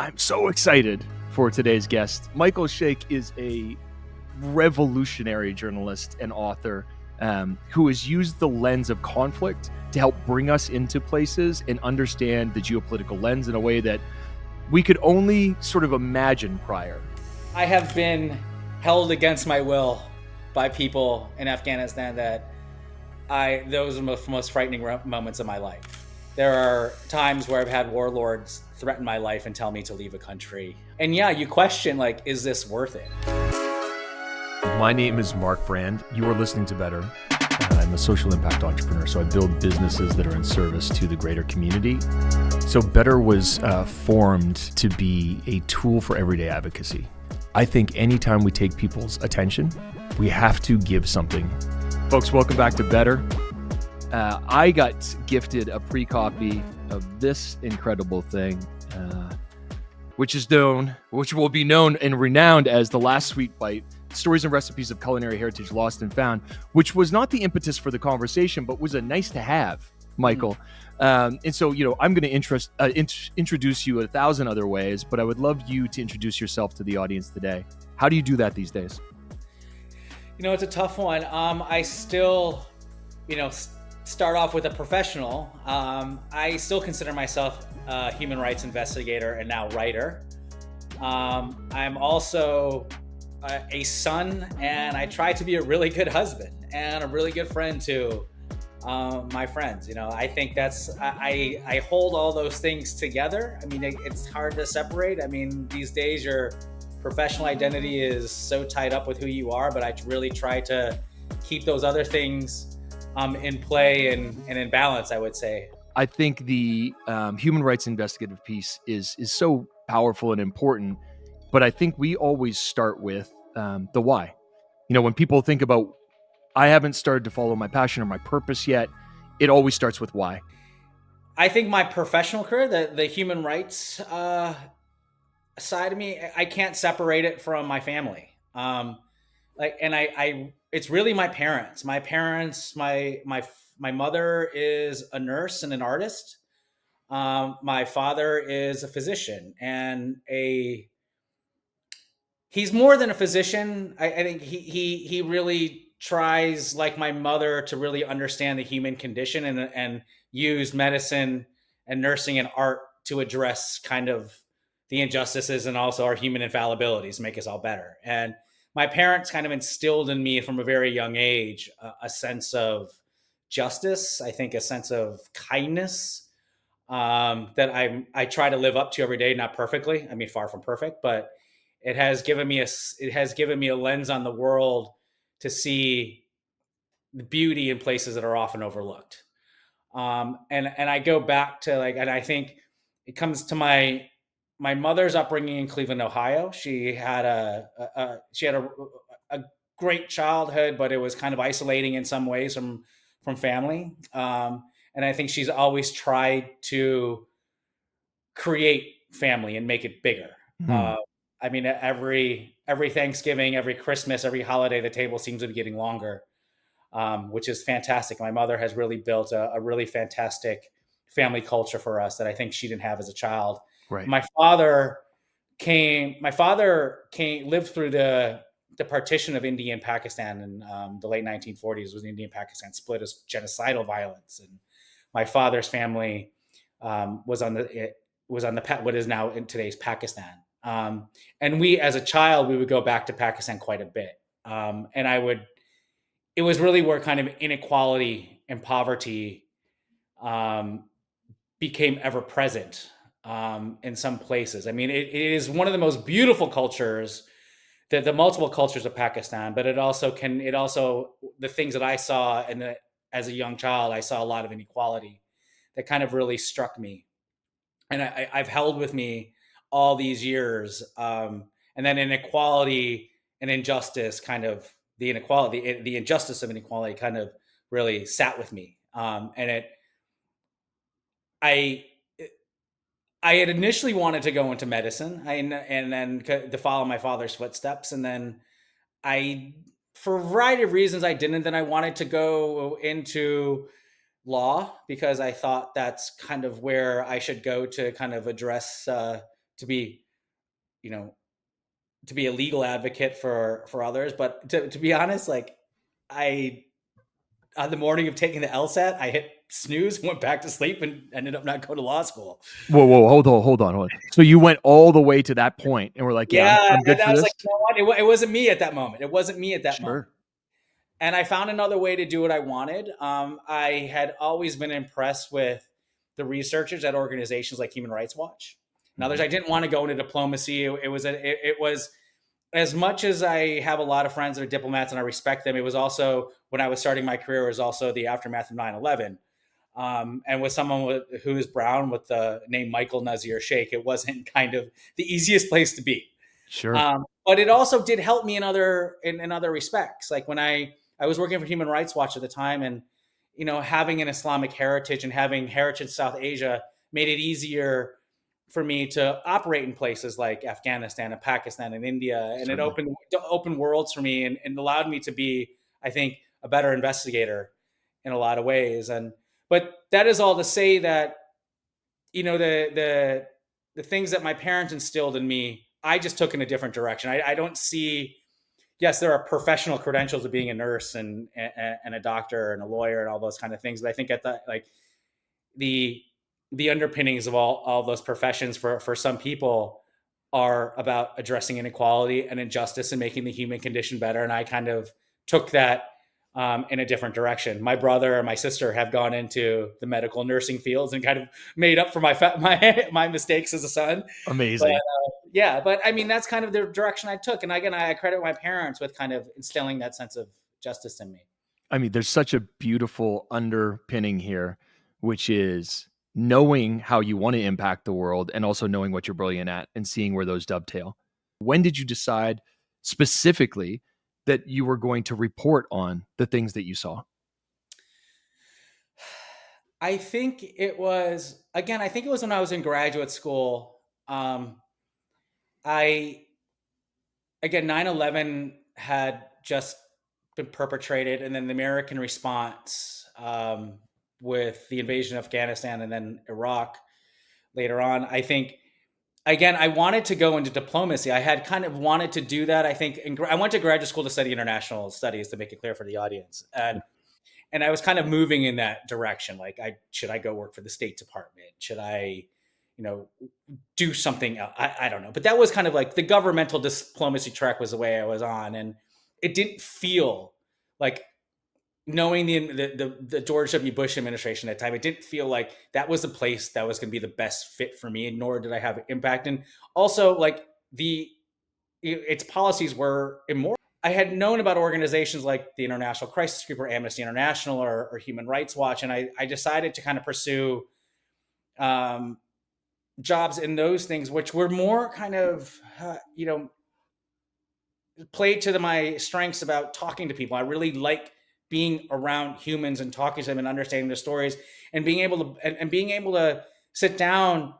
I'm so excited for today's guest. Michael Sheik is a revolutionary journalist and author who has used the lens of conflict to help bring us into places and understand the geopolitical lens in a way that we could only sort of imagine prior. I have been held against my will by people in Afghanistan those are the most frightening moments of my life. There are times where I've had warlords threaten my life and tell me to leave a country. And yeah, you question, is this worth it? My name is Mark Brand. You are listening to Better. I'm a social impact entrepreneur, so I build businesses that are in service to the greater community. So Better was formed to be a tool for everyday advocacy. I think anytime we take people's attention, we have to give something. Folks, welcome back to Better. I got gifted a pre-copy of this incredible thing, which will be known and renowned as The Last Sweet Bite, Stories and Recipes of Culinary Heritage Lost and Found, which was not the impetus for the conversation, but was a nice to have, Michael. And so, I'm going to introduce you 1,000 other ways, but I would love you to introduce yourself to the audience today. How do you do that these days? It's a tough one. I still, start off with a professional. I still consider myself a human rights investigator and now writer. I'm also a son, and I try to be a really good husband and a really good friend to my friends. I think I hold all those things together. It's hard to separate. These days your professional identity is so tied up with who you are, but I really try to keep those other things in play and in balance, I would say. I think the human rights investigative piece is so powerful and important, but I think we always start with the why. When people think about, I haven't started to follow my passion or my purpose yet, it always starts with why. I think my professional career, the human rights side of me, I can't separate it from my family. It's really my parents. My mother is a nurse and an artist. My father is a physician and he's more than a physician. I think he really tries, like my mother, to really understand the human condition and use medicine and nursing and art to address kind of the injustices and also our human infallibilities, make us all better. And my parents kind of instilled in me from a very young age a sense of justice, I think a sense of kindness that I try to live up to every day, not perfectly. Far from perfect, but it has given me a lens on the world to see the beauty in places that are often overlooked. And I go back to and I think it comes to my mother's upbringing in Cleveland, Ohio. She had a great childhood, but it was kind of isolating in some ways from family. And I think she's always tried to create family and make it bigger. Every Thanksgiving, every Christmas, every holiday, the table seems to be getting longer, which is fantastic. My mother has really built a really fantastic family culture for us that I think she didn't have as a child. Right. My father lived through the partition of India and Pakistan in the late 1940s. Was India and Pakistan split as genocidal violence, and my father's family was on what is now in today's Pakistan. And we, as a child, we would go back to Pakistan quite a bit. It was really where kind of inequality and poverty became ever present in some places. It is one of the most beautiful cultures, the multiple cultures of Pakistan, but it also the things that I saw as a young child, I saw a lot of inequality that kind of really struck me. And I've held with me all these years. And then inequality and injustice, kind of the injustice of inequality kind of really sat with me. I had initially wanted to go into medicine and then to follow my father's footsteps. And then for a variety of reasons, I didn't. Then I wanted to go into law because I thought that's kind of where I should go to kind of address to be, you know, to be a legal advocate for others. But to be honest, like I on the morning of taking the LSAT, I hit snooze, went back to sleep, and ended up not going to law school. Whoa, hold on. So you went all the way to that point, and we're like, yeah, Yeah, I'm good and I for was this. like, you know what? It wasn't me at that moment. It wasn't me at that moment. Sure. And I found another way to do what I wanted. I had always been impressed with the researchers at organizations like Human Rights Watch. Now, I didn't want to go into diplomacy. It was as much as I have a lot of friends that are diplomats and I respect them. It was also when I was starting my career, it was also the aftermath of 9/11. And with someone who is brown with the name Michael Sheik, it wasn't kind of the easiest place to be. Sure. But it also did help me in other respects. Like when I was working for Human Rights Watch at the time, and having an Islamic heritage and having heritage in South Asia made it easier for me to operate in places like Afghanistan and Pakistan and India, and Certainly. it opened worlds for me and allowed me to be, I think, a better investigator in a lot of ways. But that is all to say that the things that my parents instilled in me, I just took in a different direction. I don't see. Yes, there are professional credentials of being a nurse and a doctor and a lawyer and all those kind of things. But I think at the the underpinnings of all those professions for some people are about addressing inequality and injustice and making the human condition better. And I kind of took that in a different direction. My brother and my sister have gone into the medical nursing fields and kind of made up for my mistakes as a son. Amazing. But I mean, that's kind of the direction I took. And again, I credit my parents with kind of instilling that sense of justice in me. I mean, there's such a beautiful underpinning here, which is knowing how you want to impact the world and also knowing what you're brilliant at and seeing where those dovetail. When did you decide specifically that you were going to report on the things that you saw? I think it was when I was in graduate school. I again 9/11 had just been perpetrated, and then the American response with the invasion of Afghanistan and then Iraq later on. I think again I wanted to go into diplomacy. I had kind of wanted to do that. I think I went to graduate school to study international studies, to make it clear for the audience, and I was kind of moving in that direction. Like, should I go work for the State Department? Should I, do something else? I don't know. But that was kind of like the governmental diplomacy track was the way I was on, and it didn't feel like, knowing the George W. Bush administration at the time, it didn't feel like that was the place that was going to be the best fit for me, nor did I have impact. And also, like its policies were immoral. I had known about organizations like the International Crisis Group or Amnesty International or Human Rights Watch, and I decided to kind of pursue jobs in those things, which were more kind of, played to my strengths about talking to people. I really like being around humans and talking to them and understanding their stories and being able to sit down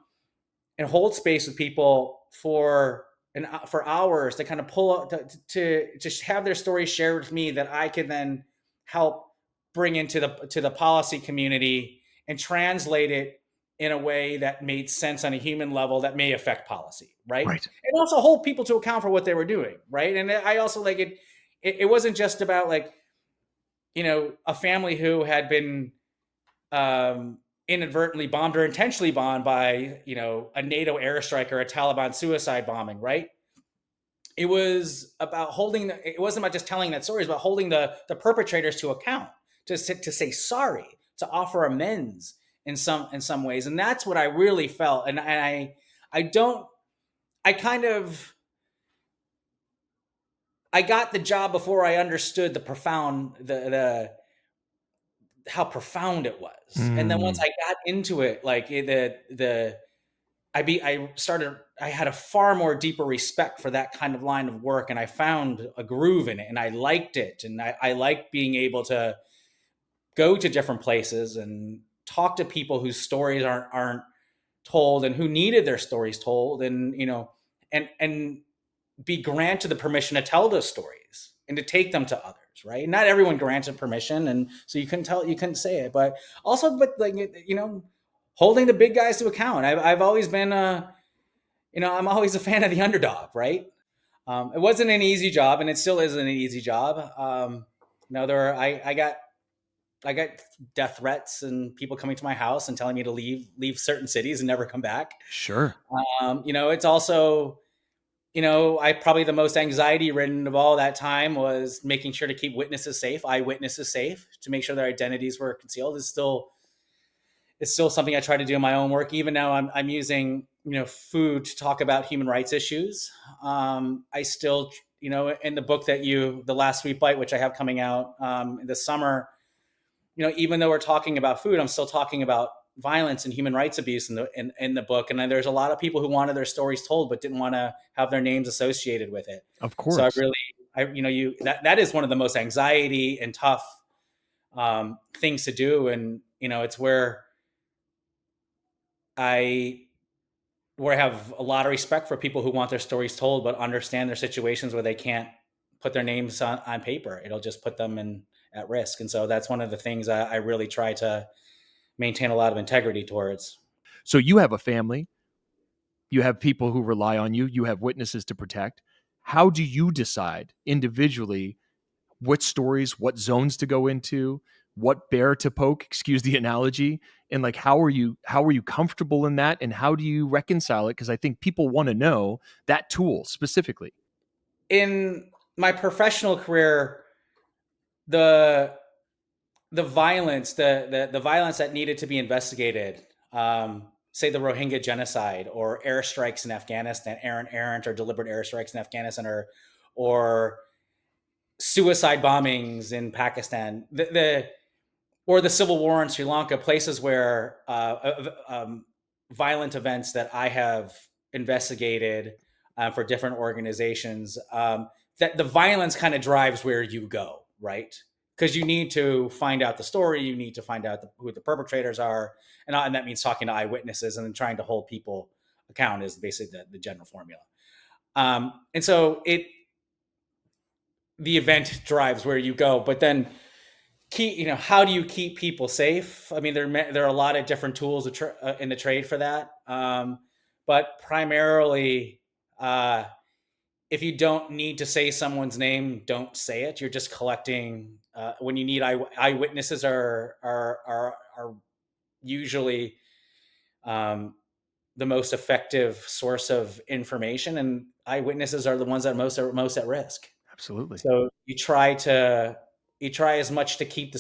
and hold space with people for hours to kind of pull up to just have their stories shared with me that I can then help bring into the policy community and translate it in a way that made sense on a human level that may affect policy, right? Right. And also hold people to account for what they were doing, right? And I also like it. It wasn't just about like, a family who had been inadvertently bombed or intentionally bombed by, a NATO airstrike or a Taliban suicide bombing, right? It was about it wasn't about just telling that story, it was about holding the perpetrators to account, to say sorry, to offer amends in some ways. And that's what I really felt. And I got the job before I understood how profound it was. And then once I got into it, like I had a far more deeper respect for that kind of line of work, and I found a groove in it, and I liked it. And I liked being able to go to different places and talk to people whose stories aren't told and who needed their stories told, and and be granted the permission to tell those stories and to take them to others, right? Not everyone granted permission, and so you couldn't say it, but like, holding the big guys to account. I've always been I'm always a fan of the underdog, right? It wasn't an easy job, and it still isn't an easy job. I got death threats and people coming to my house and telling me to leave certain cities and never come back. Sure. It's also, I probably the most anxiety ridden of all that time was making sure to keep witnesses safe, eyewitnesses safe, to make sure their identities were concealed. It's still something I try to do in my own work. Even now, I'm using food to talk about human rights issues. I still, in the book the last sweet bite, which I have coming out this summer, even though we're talking about food, I'm still talking about violence and human rights abuse in the book. And then there's a lot of people who wanted their stories told but didn't want to have their names associated with it. Of So course. that is one of the most anxiety and tough things to do. And it's I where I have a lot of respect for people who want their stories told but understand their situations where they can't put their names on paper. It'll just put them at risk. And so that's one of the things I really try to maintain a lot of integrity towards. So you have a family, you have people who rely on you, you have witnesses to protect. How do you decide individually what stories, what zones to go into, what bear to poke, excuse the analogy, and like how are you comfortable in that, and how do you reconcile it? Because I think people want to know that tool specifically. In my professional career, the violence, the violence that needed to be investigated, say the Rohingya genocide or airstrikes in Afghanistan, errant or deliberate airstrikes in Afghanistan, or suicide bombings in Pakistan, or the civil war in Sri Lanka, places where violent events that I have investigated for different organizations, that the violence kind of drives where you go, right? Because you need to find out the story, you need to find out who the perpetrators are, and that means talking to eyewitnesses and then trying to hold people account is basically the general formula. And so the event drives where you go, but then how do you keep people safe? I mean, there are a lot of different tools in the trade for that, but primarily, if you don't need to say someone's name, don't say it. You're just collecting. When you need eyewitnesses are usually the most effective source of information, and eyewitnesses are the ones that are most at risk. Absolutely. So you try as much to keep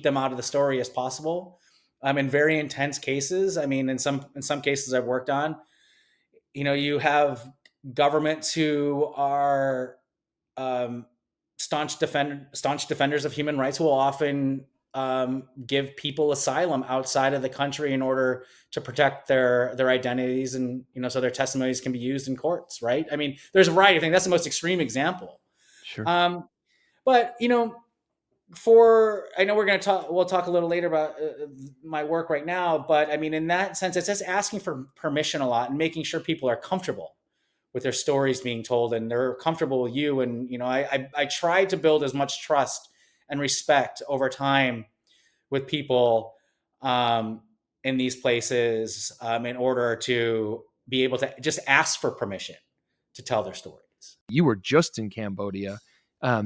them out of the story as possible. In very intense cases, I mean, in some cases I've worked on, you have governments who are staunch defenders of human rights who will often give people asylum outside of the country in order to protect their identities, and so their testimonies can be used in courts, right? I mean, there's a variety of things. That's the most extreme example. Sure. But I know we'll talk a little later about my work right now, but I mean, in that sense, it's just asking for permission a lot and making sure people are comfortable with their stories being told and they're comfortable with you. And, I try to build as much trust and respect over time with people in these places in order to be able to just ask for permission to tell their stories. You were just in Cambodia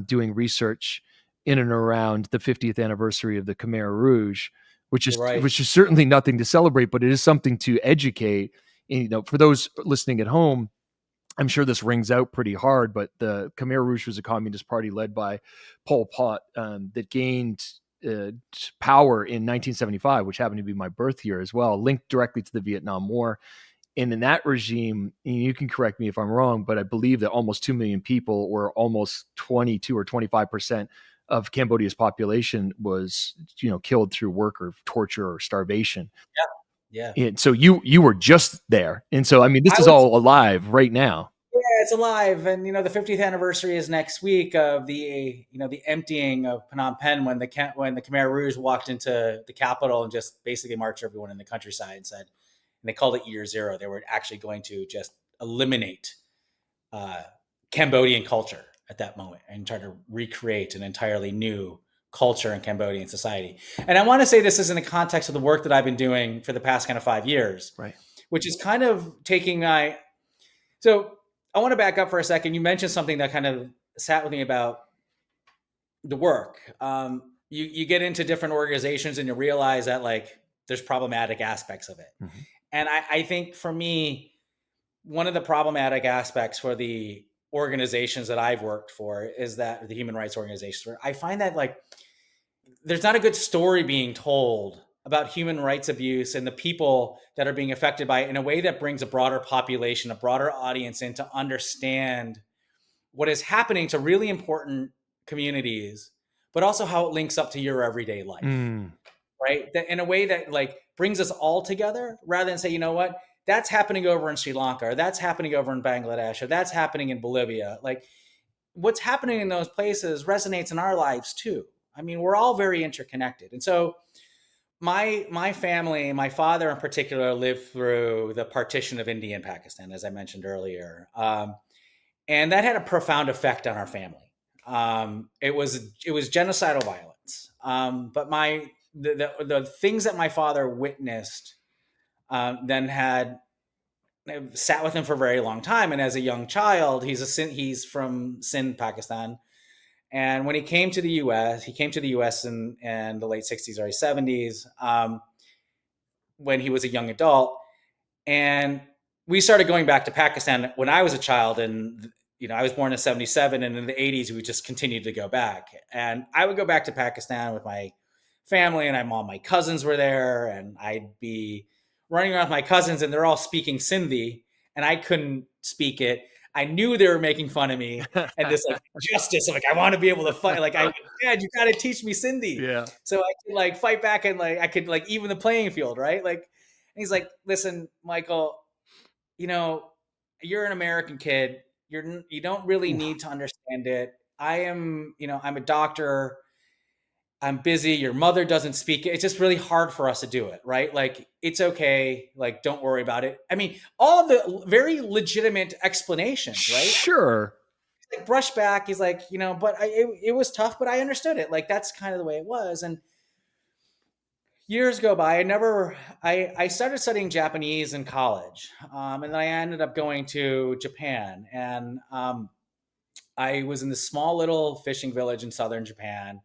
doing research in and around the 50th anniversary of the Khmer Rouge, which is certainly nothing to celebrate, but it is something to educate. And, for those listening at home, I'm sure this rings out pretty hard, but the Khmer Rouge was a communist party led by Pol Pot that gained power in 1975, which happened to be my birth year as well, linked directly to the Vietnam War. And in that regime, you can correct me if I'm wrong, but I believe that almost 2 million people, or almost 22 or 25% of Cambodia's population, was, killed through work or torture or starvation. Yeah. And so you were just there. And so, I mean, this is all alive right now. Yeah, it's alive. And, the 50th anniversary is next week of the emptying of Phnom Penh, when the Khmer Rouge walked into the capital and just basically marched everyone in the countryside and said, and they called it Year Zero. They were actually going to just eliminate Cambodian culture at that moment and try to recreate an entirely new culture in Cambodian society. And I want to say this is in the context of the work that I've been doing for the past kind of 5 years, right? Which is kind of taking my So I want to back up for a second. You mentioned something that kind of sat with me about the work. You get into different organizations and you realize that like there's problematic aspects of it. Mm-hmm. And I think for me, one of the problematic aspects for the organizations that I've worked for is that the human rights organizations, where I find that like there's not a good story being told about human rights abuse and the people that are being affected by it in a way that brings a broader population, a broader audience in to understand what is happening to really important communities, but also how it links up to your everyday life, Mm. right? That in a way that like brings us all together rather than say, you know what, that's happening over in Sri Lanka, or that's happening over in Bangladesh, or that's happening in Bolivia. Like what's happening in those places resonates in our lives too. I mean, we're all very interconnected. And so my family, my father in particular, lived through the partition of India and Pakistan, as I mentioned earlier. And that had a profound effect on our family. It was genocidal violence. But the things that my father witnessed then had sat with him for a very long time. And as a young child, he's from Sindh, Pakistan. And when he came to the U.S., he came to the U.S. in the late '60s, early '70s, when he was a young adult. And we started going back to Pakistan when I was a child. And, I was born in '77. And in the '80s, we just continued to go back. And I would go back to Pakistan with my family, and all my cousins were there. And I'd be running around with my cousins, and they're all speaking Sindhi, and I couldn't speak it. I knew they were making fun of me, and this like justice. I'm like, I want to be able to fight. Like, Dad, you got to teach me Sindhi, Yeah. so I could like fight back, and like I could like even the playing field, right? Like, and he's like, listen, Michael, you know, you're an American kid. You don't really Ooh. need to understand it. I'm a doctor. I'm busy. Your mother doesn't speak it. It's just really hard for us to do it, right? Like, it's okay. Like, don't worry about it. I mean, all of the very legitimate explanations, right? Sure. Like, brush back. He's like, but it was tough, but I understood it. Like, that's kind of the way it was. And years go by. I started studying Japanese in college. And then I ended up going to Japan. And I was in this small little fishing village in southern Japan.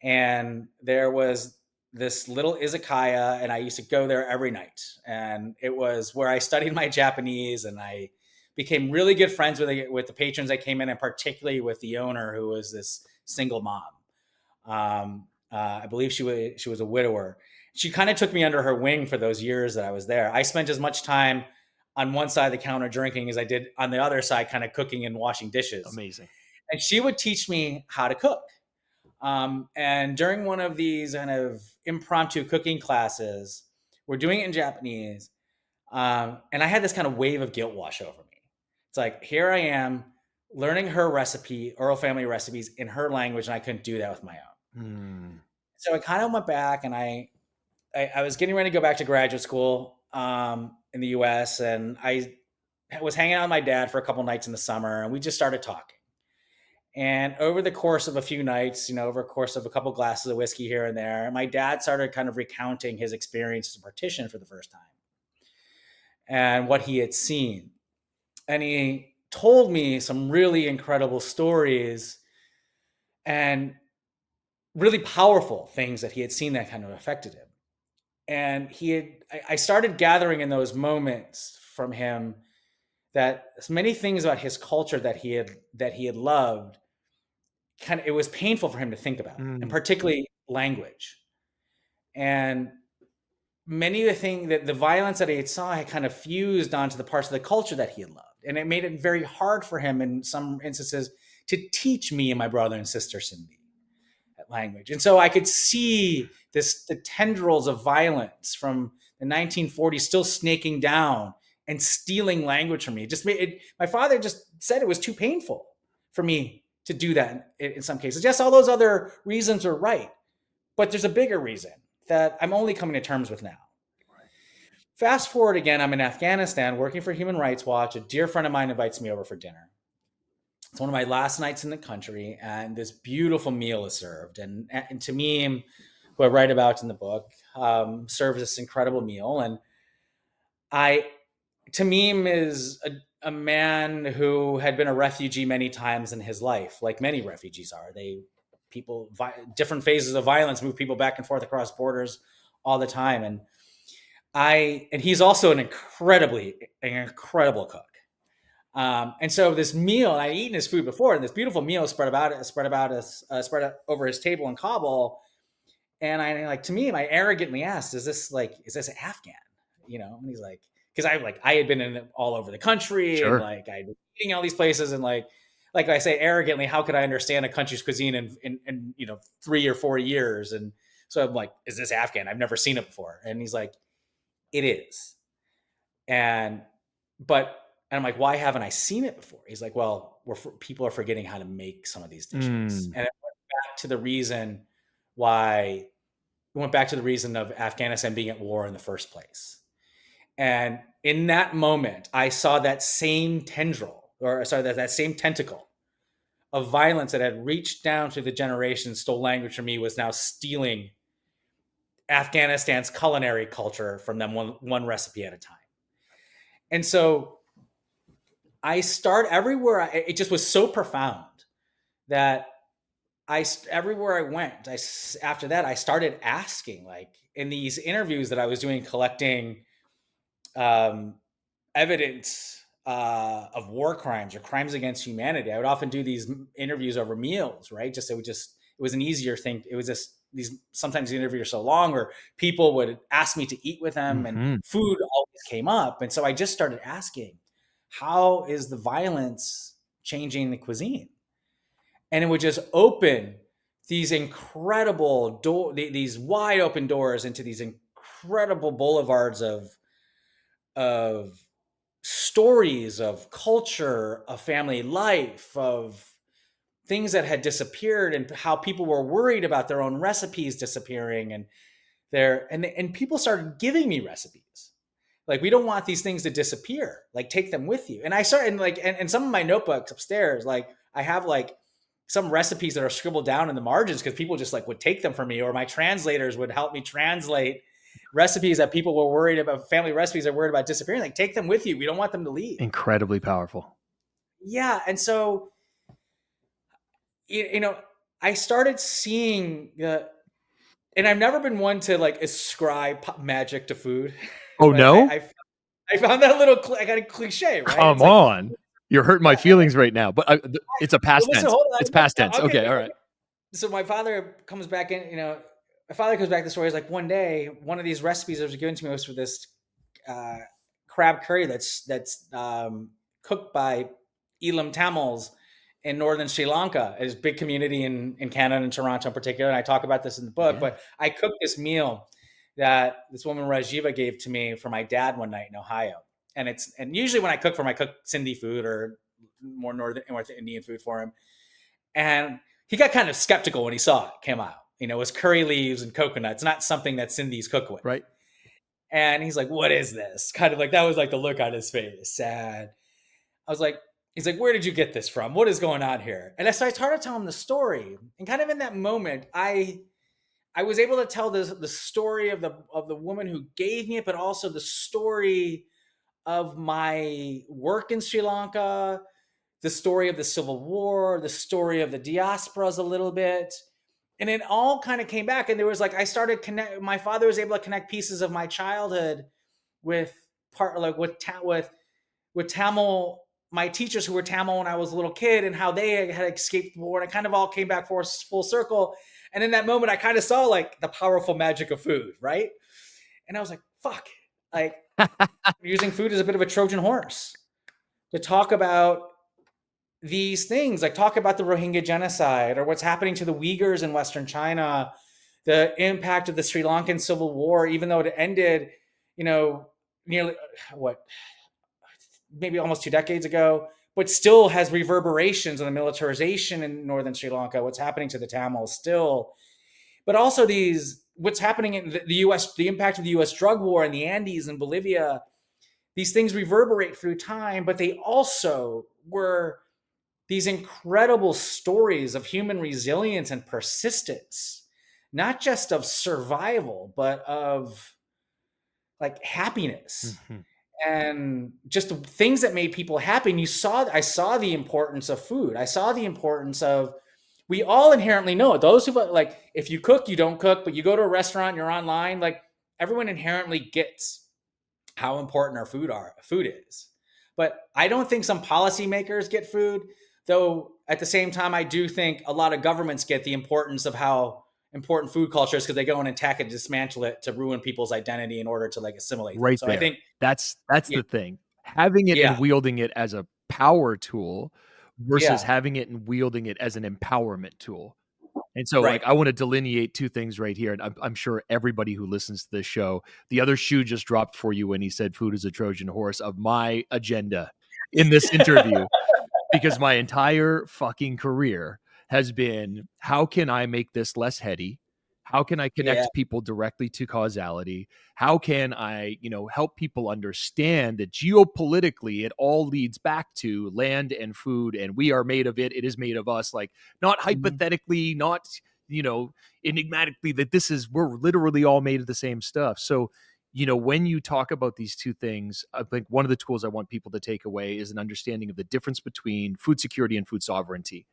And there was this little izakaya, and I used to go there every night. And it was where I studied my Japanese, and I became really good friends with the patrons that came in, and particularly with the owner, who was this single mom. I believe she was a widower. She kind of took me under her wing for those years that I was there. I spent as much time on one side of the counter drinking as I did on the other side, kind of cooking and washing dishes. Amazing. And she would teach me how to cook. And during one of these kind of impromptu cooking classes, we're doing it in Japanese. And I had this kind of wave of guilt wash over me. It's like, here I am learning her recipe, oral family recipes in her language, and I couldn't do that with my own. Mm. So I kind of went back, and I was getting ready to go back to graduate school in the US. And I was hanging out with my dad for a couple nights in the summer, and we just started talking. And over the course of a few nights, over the course of a couple glasses of whiskey here and there, my dad started kind of recounting his experience as a partition for the first time and what he had seen. And he told me some really incredible stories and really powerful things that he had seen that kind of affected him. And I started gathering in those moments from him that many things about his culture that he had loved, it was painful for him to think about, and Mm. particularly language. And many of the things that the violence that he had saw had kind of fused onto the parts of the culture that he had loved. And it made it very hard for him in some instances to teach me and my brother and sister Sindhi that language. And so I could see the tendrils of violence from the 1940s still snaking down and stealing language from me. It just made it, my father just said it was too painful for me to do that in some cases. Yes, all those other reasons are right, but there's a bigger reason that I'm only coming to terms with now. Fast forward again, I'm in Afghanistan working for Human Rights Watch. A dear friend of mine invites me over for dinner. It's one of my last nights in the country, and this beautiful meal is served. And Tamim, who I write about in the book, serves this incredible meal. And Tamim is a man who had been a refugee many times in his life, like many refugees are. Different phases of violence move people back and forth across borders all the time. And he's also an incredible cook. And so this meal, I'd eaten his food before, and this beautiful meal spread over his table in Kabul. And to me, I arrogantly asked, is this Afghan? And he's like, because I had been all over the country, and Sure. like I'd been eating all these places, and like I say arrogantly, how could I understand a country's cuisine in 3 or 4 years? And so I'm like, is this Afghan? I've never seen it before. And he's like, it is. And I'm like, why haven't I seen it before? He's like, well, people are forgetting how to make some of these dishes. And it went back to the reason of Afghanistan being at war in the first place. And in that moment, I saw that same that same tentacle of violence that had reached down through the generations, stole language from me, was now stealing Afghanistan's culinary culture from them one recipe at a time. And so I start everywhere. It just was so profound that everywhere I went, after that, I started asking, like in these interviews that I was doing, collecting evidence of war crimes or crimes against humanity. I would often do these interviews over meals, right? It was an easier thing. It was just sometimes the interviews are so long, or people would ask me to eat with them, and food always came up. And so I just started asking, how is the violence changing the cuisine? And it would just open these incredible these wide open doors into these incredible boulevards of stories, of culture, of family life, of things that had disappeared, and how people were worried about their own recipes disappearing. And people started giving me recipes. Like, we don't want these things to disappear. Like, take them with you. And I started and some of my notebooks upstairs, like I have like some recipes that are scribbled down in the margins because people just like would take them from me, or my translators would help me translate recipes that people were worried about, family recipes that were worried about disappearing. Like, take them with you. We don't want them to leave. Incredibly powerful. Yeah. And so, I started seeing and I've never been one to like ascribe magic to food. Oh, no? I found that a little, I got a cliche, right? Come on. You're hurting my feelings right now, but it's a past tense. It's past tense. Okay. All right. So my father comes back in, my father comes back to the story. He's like, one day, one of these recipes that was given to me was for this crab curry that's cooked by Elam Tamils in northern Sri Lanka. There's a big community in Canada and Toronto in particular. And I talk about this in the book, but I cooked this meal that this woman Rajiva gave to me for my dad one night in Ohio. And usually when I cook for him, I cook Sindhi food or more North Indian food for him. And he got kind of skeptical when he saw it came out. It was curry leaves and coconuts, not something that Sindhis cook with. Right. And he's like, what is this? Kind of like, that was like the look on his face. Sad. He's like, where did you get this from? What is going on here? And so I started telling him the story. And kind of in that moment, I was able to tell the story of the woman who gave me it, but also the story of my work in Sri Lanka, the story of the Civil War, the story of the diasporas a little bit. And it all kind of came back. And there was like, my father was able to connect pieces of my childhood with Tamil, my teachers who were Tamil when I was a little kid, and how they had escaped the war. And it kind of all came back full circle. And in that moment, I kind of saw like the powerful magic of food, right? And I was like, fuck, like using food as a bit of a Trojan horse to talk about these things, like talk about the Rohingya genocide, or what's happening to the Uyghurs in Western China, the impact of the Sri Lankan Civil War, even though it ended, nearly maybe almost 2 decades ago, but still has reverberations on the militarization in northern Sri Lanka, what's happening to the Tamils still, but also what's happening in the U.S., the impact of the U.S. drug war in the Andes and Bolivia. These things reverberate through time, but they also were these incredible stories of human resilience and persistence, not just of survival, but of like happiness. Mm-hmm. and just the things that made people happy. And I saw the importance of food. I saw the importance of, we all inherently know it. Those who, like, if you cook, you don't cook, but you go to a restaurant, you're online, like, everyone inherently gets how important our food is. But I don't think some policymakers get food, though at the same time, I do think a lot of governments get the importance of how important food culture is, because they go and attack and dismantle it to ruin people's identity in order to, like, assimilate them. Right So I there. think, That's yeah, the thing. Having it and yeah, wielding it as a power tool versus yeah, having it and wielding it as an empowerment tool. And so, right. like, I want to delineate two things right here. And I'm sure everybody who listens to this show, the other shoe just dropped for you when he said food is a Trojan horse of my agenda in this interview, because my entire fucking career has been, how can I make this less heady? How can I Yeah. connect people directly to causality? How can I, help people understand that geopolitically it all leads back to land and food, and we are made of it. It is made of us. Like, not Mhm. hypothetically, not, you know, enigmatically, that we're literally all made of the same stuff. So, when you talk about these two things, I think one of the tools I want people to take away is an understanding of the difference between food security and food sovereignty,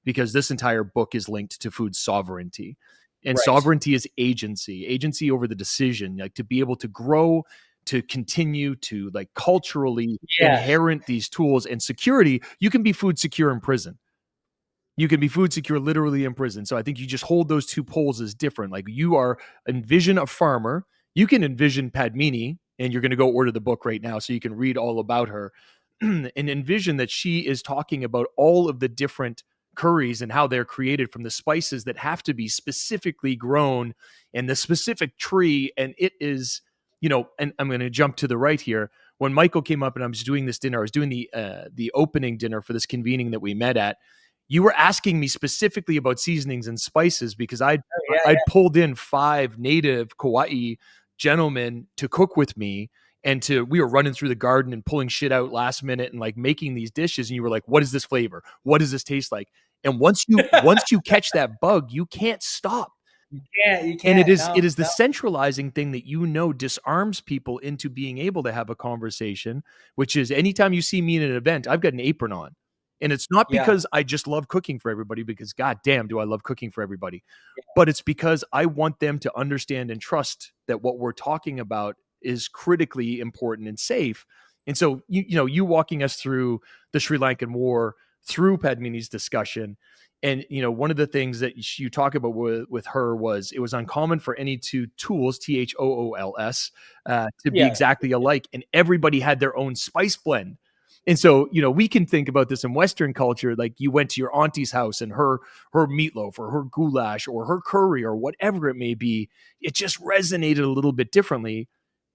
because this entire book is linked to food sovereignty. And Right. sovereignty is agency over the decision, like to be able to grow, to continue to, like, culturally Yeah. inherent these tools. And security, you can be food secure in prison. You can be food secure literally in prison. So I think you just hold those two poles as different. Like, you are, envision a farmer. You can envision Padmini, and you're going to go order the book right now so you can read all about her and envision that she is talking about all of the different curries and how they're created from the spices that have to be specifically grown in the specific tree. And it is, and I'm going to jump to the right here. When Michael came up and I was doing this dinner, I was doing the opening dinner for this convening that we met at. You were asking me specifically about seasonings and spices because Oh, yeah, I'd pulled in 5 native Kauai gentlemen to cook with me, and we were running through the garden and pulling shit out last minute and, like, making these dishes, and you were like, what is this flavor? What does this taste like? And yeah. once you catch that bug, you can't stop. You And can't. it No, is the no. centralizing thing that, disarms people into being able to have a conversation, which is, anytime you see me in an event, I've got an apron on. And it's not Yeah. because I just love cooking for everybody, because god damn do I love cooking for everybody. But it's because I want them to understand and trust that what we're talking about is critically important and safe. And so, you walking us through the Sri Lankan war, through Padmini's discussion, and, one of the things that you talk about with her was, it was uncommon for any two tools, THOOLS, to be Yeah. exactly alike, and everybody had their own spice blend. And so, we can think about this in Western culture, like, you went to your auntie's house and her meatloaf or her goulash or her curry or whatever it may be, it just resonated a little bit differently.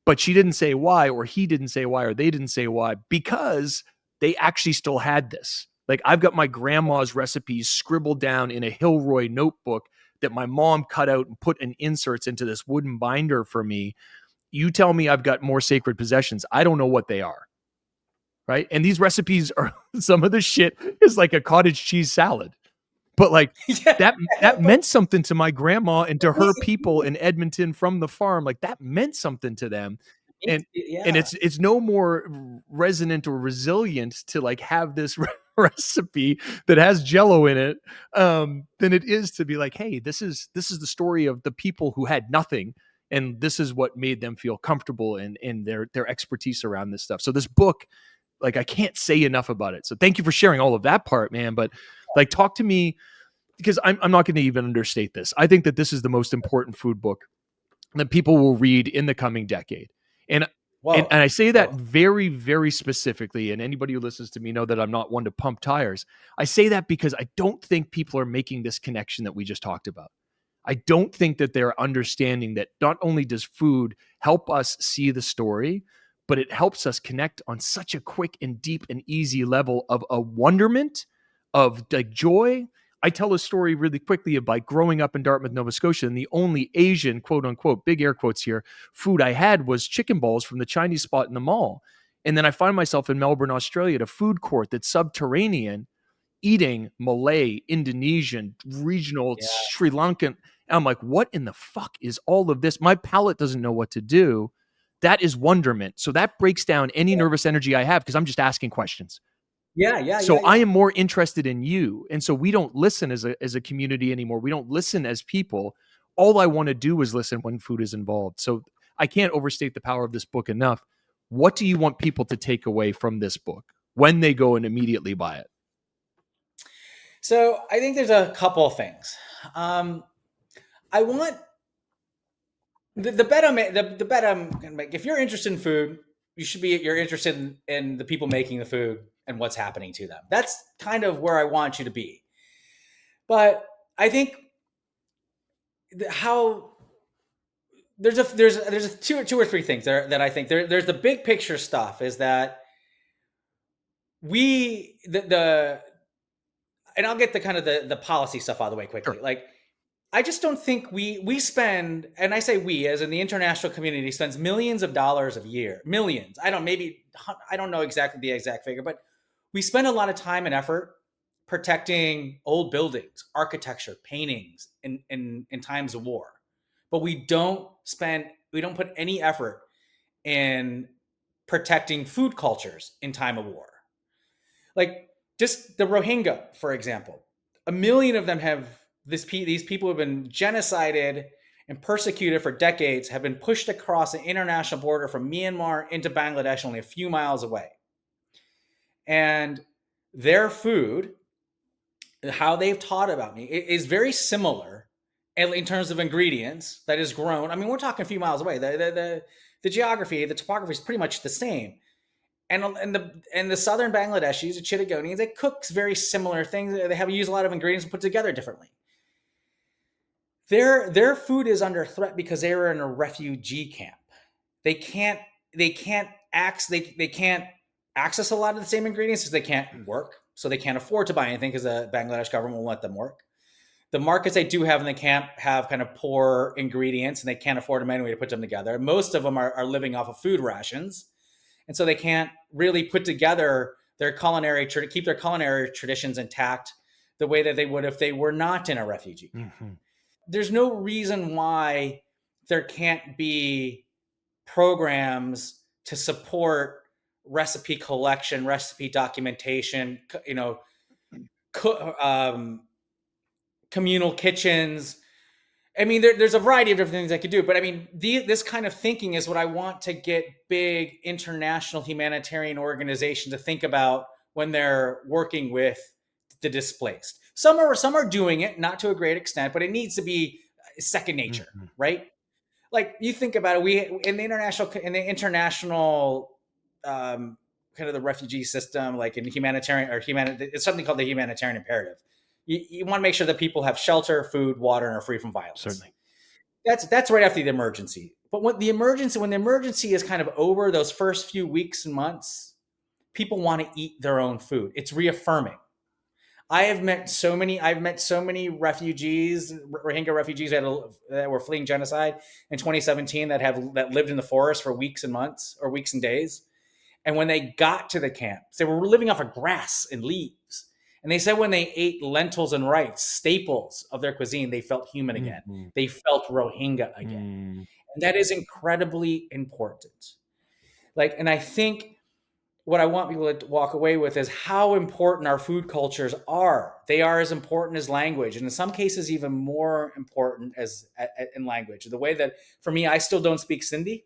But she didn't say why, or he didn't say why, or they didn't say why, because they actually still had this. Like, I've got my grandma's recipes scribbled down in a Hilroy notebook that my mom cut out and put in inserts into this wooden binder for me. You tell me I've got more sacred possessions. I don't know what they are. Right. And these recipes are, some of the shit is like a cottage cheese salad. But, like, Yeah. that But meant something to my grandma and to her me, people in Edmonton from the farm. Like, that meant something to them. And yeah. it's no more resonant or resilient to, like, have this recipe that has jello in it, than it is to be like, hey, this is the story of the people who had nothing, and this is what made them feel comfortable in their expertise around this stuff. So this book, like, I can't say enough about it. So thank you for sharing all of that part, man. But, like, talk to me, because I'm not going to even understate this. I think that this is the most important food book that people will read in the coming decade. And and Whoa. I say that Whoa. very, very specifically. And anybody who listens to me know that I'm not one to pump tires. I say that because I don't think people are making this connection that we just talked about. I don't think that they're understanding that not only does food help us see the story, but it helps us connect on such a quick and deep and easy level of a wonderment, of, like, joy. I tell a story really quickly about growing up in Dartmouth, Nova Scotia, and the only Asian, quote unquote, big air quotes here, food I had was chicken balls from the Chinese spot in the mall. And then I find myself in Melbourne, Australia, at a food court that's subterranean, eating Malay, Indonesian, regional, Yeah. Sri Lankan. And I'm like, what in the fuck is all of this? My palate doesn't know what to do. That is wonderment. So that breaks down any nervous energy I have because I'm just asking questions. So I am more interested in you. And so we don't listen as a community anymore. We don't listen as people. All I want to do is listen when food is involved. So I can't overstate the power of this book enough. What do you want people to take away from this book when they go and immediately buy it? So I think there's a couple of things. I want the bet I'm gonna make. If you're interested in food, you're interested in the people making the food and what's happening to them. That's kind of where I want you to be. But I think how there's two or three things that I think there's the big picture stuff is that the and I'll get the kind of the policy stuff out of the way quickly. Sure. Like I just don't think we spend, and I say we as in the international community spends millions of dollars a year, millions. I don't know exactly the exact figure, but we spend a lot of time and effort protecting old buildings, architecture, paintings in times of war. But we don't put any effort in protecting food cultures in time of war. Like just the Rohingya, for example, a million of them have these people have been genocided and persecuted for decades, have been pushed across the international border from Myanmar into Bangladesh, only a few miles away. And their food, how they've taught about me, is very similar in terms of ingredients that is grown. I mean, we're talking a few miles away. The geography, the topography is pretty much the same. And the southern Bangladeshis, the Chittagonians, they cook very similar things. They have used a lot of ingredients and put together differently. Their food is under threat because they were in a refugee camp. They can't access a lot of the same ingredients because they can't work, so they can't afford to buy anything because the Bangladesh government won't let them work. The markets they do have in the camp have kind of poor ingredients, and they can't afford them anyway to put them together. Most of them are living off of food rations, and so they can't really put together keep their culinary traditions intact the way that they would if they were not in a refugee camp. Mm-hmm. There's no reason why there can't be programs to support recipe collection, recipe documentation, communal kitchens. I mean, there's a variety of different things I could do, but I mean, this kind of thinking is what I want to get big international humanitarian organizations to think about when they're working with the displaced. Some are doing it, not to a great extent, but it needs to be second nature, mm-hmm. right? Like you think about it, we in the international kind of the refugee system, like in it's something called the humanitarian imperative. You want to make sure that people have shelter, food, water, and are free from violence. Certainly. That's right after the emergency. But when the emergency is kind of over, those first few weeks and months, people want to eat their own food. It's reaffirming. I've met so many refugees, Rohingya refugees that were fleeing genocide in 2017 that lived in the forest for weeks and months or weeks and days. And when they got to the camps, they were living off of grass and leaves. And they said when they ate lentils and rice, staples of their cuisine, they felt human again. Mm-hmm. They felt Rohingya again. Mm-hmm. And that is incredibly important. And I think what I want people to walk away with is how important our food cultures are. They are as important as language, and in some cases even more important in language. The way that, for me, I still don't speak Sindhi,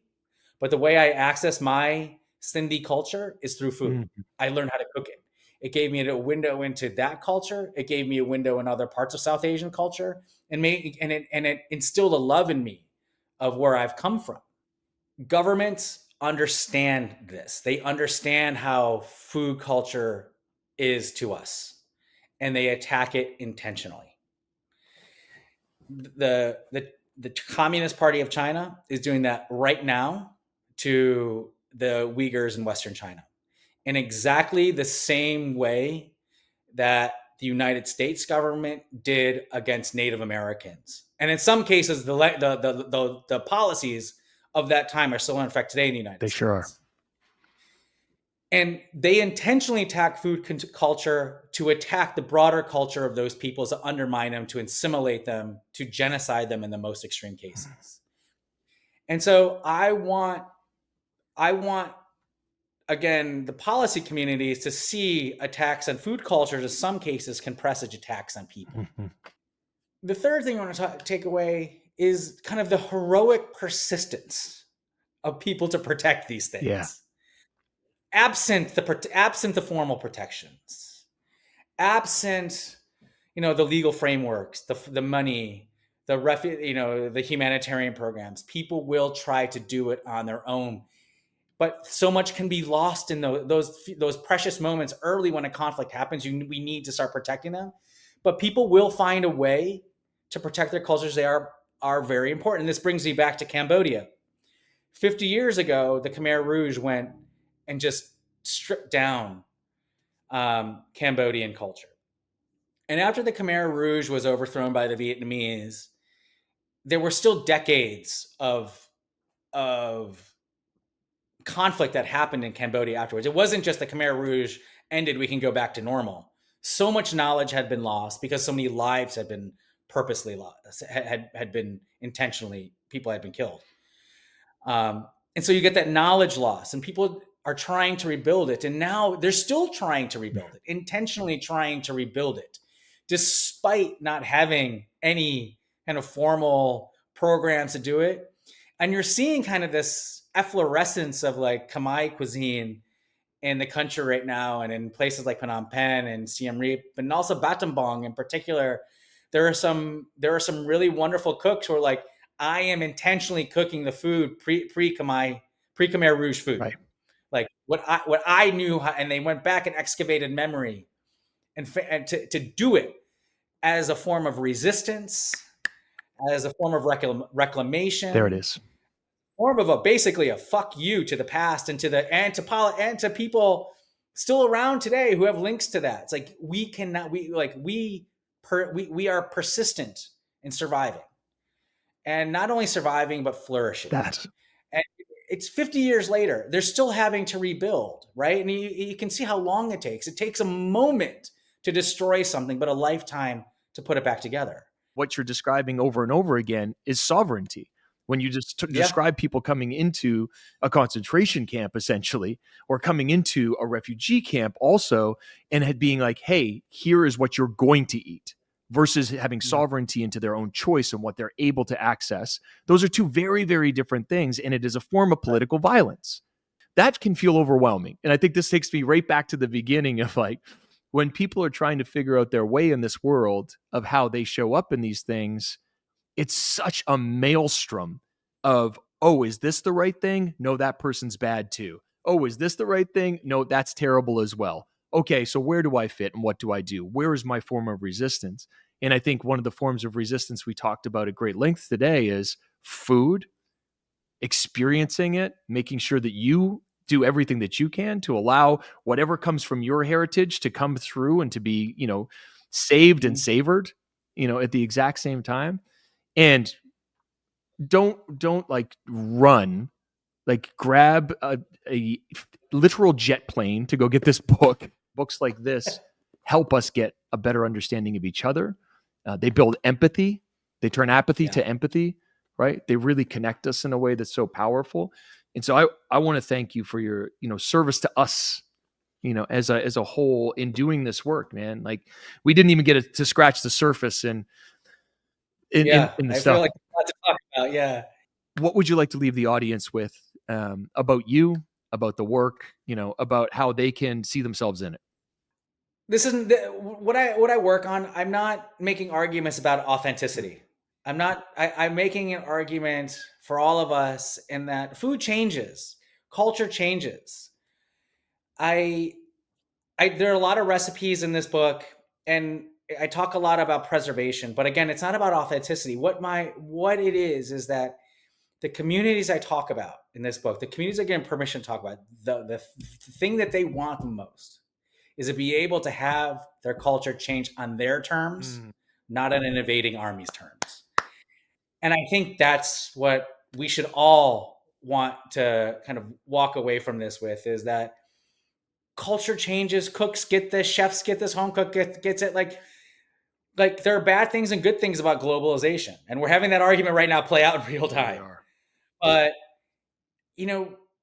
but the way I access my Sindhi culture is through food. Mm-hmm. I learned how to cook it. It gave me a window into that culture. It gave me a window in other parts of South Asian culture, and it instilled a love in me of where I've come from. Governments understand this. They understand how food culture is to us, and they attack it intentionally. The Communist Party of China is doing that right now to the Uyghurs in Western China, in exactly the same way that the United States government did against Native Americans. And in some cases, the policies of that time are still in effect today in the United States. They sure are. And they intentionally attack food culture to attack the broader culture of those peoples, to undermine them, to assimilate them, to genocide them in the most extreme cases. And so I want I want, again, the policy communities to see attacks on food cultures in some cases can presage attacks on people. Mm-hmm. The third thing I want to take away is kind of the heroic persistence of people to protect these Yeah. things, absent the formal protections, absent the legal frameworks, the money, the humanitarian programs. People will try to do it on their own, but so much can be lost in those precious moments early when a conflict happens. We need to start protecting them, but people will find a way to protect their cultures. They are very important. And this brings me back to Cambodia. 50 years ago, the Khmer Rouge went and just stripped down Cambodian culture. And after the Khmer Rouge was overthrown by the Vietnamese, there were still decades of conflict that happened in Cambodia afterwards. It wasn't just the Khmer Rouge ended, we can go back to normal. So much knowledge had been lost because so many lives had been purposely lost, had been intentionally, people had been killed. And so you get that knowledge loss, and people are trying to rebuild it. And now they're still trying to rebuild it, intentionally trying to rebuild it, despite not having any kind of formal programs to do it. And you're seeing kind of this efflorescence of like Khmer cuisine in the country right now, and in places like Phnom Penh and Siem Reap, and also Battambang in particular. There are some really wonderful cooks who are like, I am intentionally cooking the food pre Khmer Rouge food, Right. like what I knew, and they went back and excavated memory, and to do it as a form of resistance, as a form of There it reclamation, is. form of basically a fuck you to the past and to people still around today who have links to that. It's like we are persistent in surviving, and not only surviving but flourishing. That. And it's 50 years later, they're still having to rebuild, right? And you can see how long it takes. It takes a moment to destroy something, but a lifetime to put it back together. What you're describing over and over again is sovereignty. When you just describe people coming into a concentration camp, essentially, or coming into a refugee camp also, and being like, hey, here is what you're going to eat, versus having sovereignty into their own choice and what they're able to access. Those are two very, very different things. And it is a form of political violence. That can feel overwhelming. And I think this takes me right back to the beginning of like, when people are trying to figure out their way in this world of how they show up in these things, it's such a maelstrom of, oh, is this the right thing? No, that person's bad too. Oh, is this the right thing? No, that's terrible as well. Okay, so where do I fit and what do I do? Where is my form of resistance? And I think one of the forms of resistance we talked about at great length today is food, experiencing it, making sure that you do everything that you can to allow whatever comes from your heritage to come through and to be, saved and savored, at the exact same time. And don't like run, like grab a literal jet plane to go get this book. Books like this help us get a better understanding of each other. They build empathy. They turn apathy to empathy, right? They really connect us in a way that's so powerful. And so I want to thank you for your, service to us, as a whole in doing this work, man. Like we didn't even get to scratch the surface in the I stuff. feel like there's a lot to talk about. Yeah. What would you like to leave the audience with about you, about the work, about how they can see themselves in it? This isn't what I work on. I'm not making arguments about authenticity. I'm making an argument for all of us in that food changes, culture changes. There are a lot of recipes in this book, and I talk a lot about preservation, but again, it's not about authenticity. What it is that the communities I talk about in this book, the communities I get permission to talk about, the thing that they want the most is to be able to have their culture change on their terms, not on an invading army's terms. And I think that's what we should all want to kind of walk away from this with, is that culture changes, cooks get this, chefs get this, home cook gets it. Like there are bad things and good things about globalization. And we're having that argument right now play out in real time. But,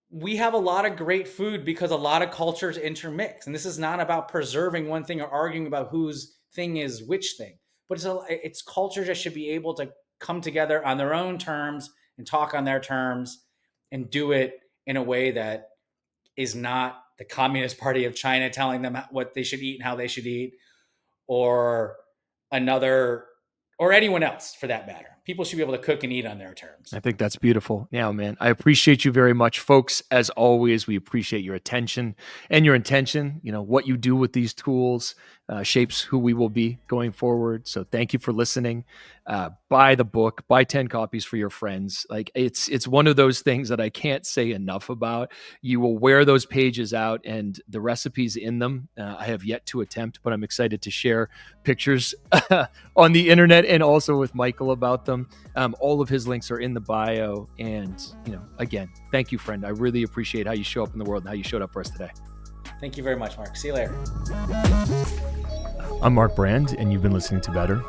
we have a lot of great food because a lot of cultures intermix. And this is not about preserving one thing or arguing about whose thing is which thing, but it's cultures that should be able to come together on their own terms and talk on their terms and do it in a way that is not the Communist Party of China telling them what they should eat and how they should eat, or another, or anyone else for that matter. People should be able to cook and eat on their terms. I think that's beautiful. Yeah, man. I appreciate you very much, folks. As always, we appreciate your attention and your intention. You know, what you do with these tools shapes who we will be going forward. So thank you for listening. Buy the book, buy 10 copies for your friends. Like it's one of those things that I can't say enough about. You will wear those pages out, and the recipes in them, I have yet to attempt, but I'm excited to share pictures on the internet and also with Michael about them. All of his links are in the bio. And, you know, again, thank you, friend. I really appreciate how you show up in the world and how you showed up for us today. Thank you very much, Mark. See you later. I'm Mark Brand, and you've been listening to Better.